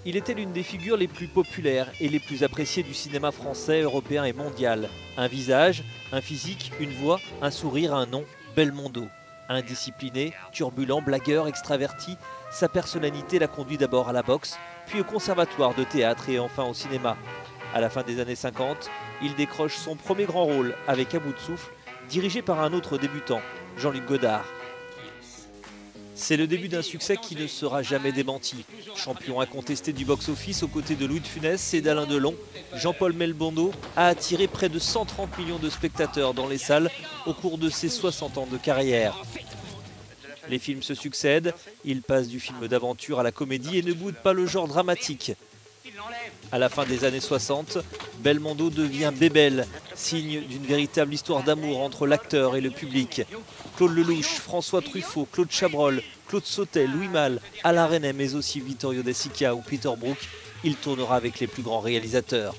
Il était l'une des figures les plus populaires et les plus appréciées du cinéma français, européen et mondial. Un visage, un physique, une voix, un sourire, un nom, Belmondo. Indiscipliné, turbulent, blagueur, extraverti, sa personnalité l'a conduit d'abord à la boxe, puis au conservatoire de théâtre et enfin au cinéma. À la fin des années 50, il décroche son premier grand rôle avec À bout de souffle, dirigé par un autre débutant, Jean-Luc Godard. C'est le début d'un succès qui ne sera jamais démenti. Champion incontesté du box-office aux côtés de Louis de Funès et d'Alain Delon, Jean-Paul Belmondo a attiré près de 130 millions de spectateurs dans les salles au cours de ses 60 ans de carrière. Les films se succèdent, il passe du film d'aventure à la comédie et ne boude pas le genre dramatique. À la fin des années 60, Belmondo devient Bébel, signe d'une véritable histoire d'amour entre l'acteur et le public. Claude Lelouch, François Truffaut, Claude Chabrol, Claude Sautet, Louis Malle, Alain Resnais, mais aussi Vittorio De Sica ou Peter Brook, il tournera avec les plus grands réalisateurs.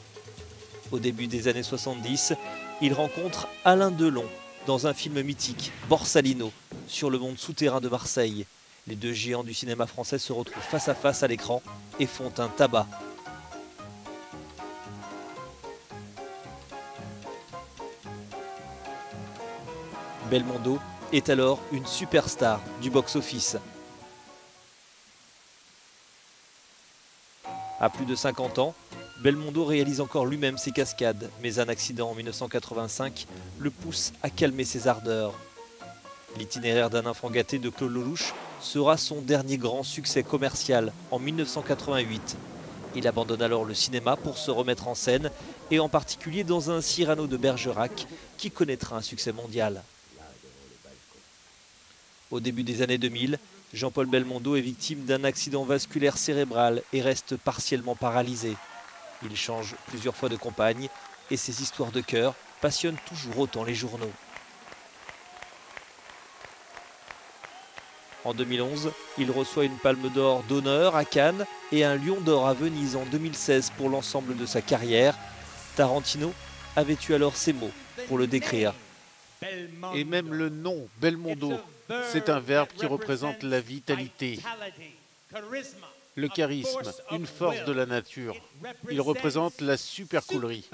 Au début des années 70, il rencontre Alain Delon dans un film mythique, Borsalino, sur le monde souterrain de Marseille. Les deux géants du cinéma français se retrouvent face à face à l'écran et font un tabac. Belmondo est alors une superstar du box-office. À plus de 50 ans, Belmondo réalise encore lui-même ses cascades, mais un accident en 1985 le pousse à calmer ses ardeurs. L'itinéraire d'un enfant gâté de Claude Lelouch sera son dernier grand succès commercial en 1988. Il abandonne alors le cinéma pour se remettre en scène, et en particulier dans un Cyrano de Bergerac qui connaîtra un succès mondial. Au début des années 2000, Jean-Paul Belmondo est victime d'un accident vasculaire cérébral et reste partiellement paralysé. Il change plusieurs fois de compagne et ses histoires de cœur passionnent toujours autant les journaux. En 2011, il reçoit une palme d'or d'honneur à Cannes et un lion d'or à Venise en 2016 pour l'ensemble de sa carrière. Tarantino avait eu alors ces mots pour le décrire. Et même le nom, Belmondo, c'est un verbe qui représente la vitalité, le charisme, une force de la nature. Il représente la supercoulerie.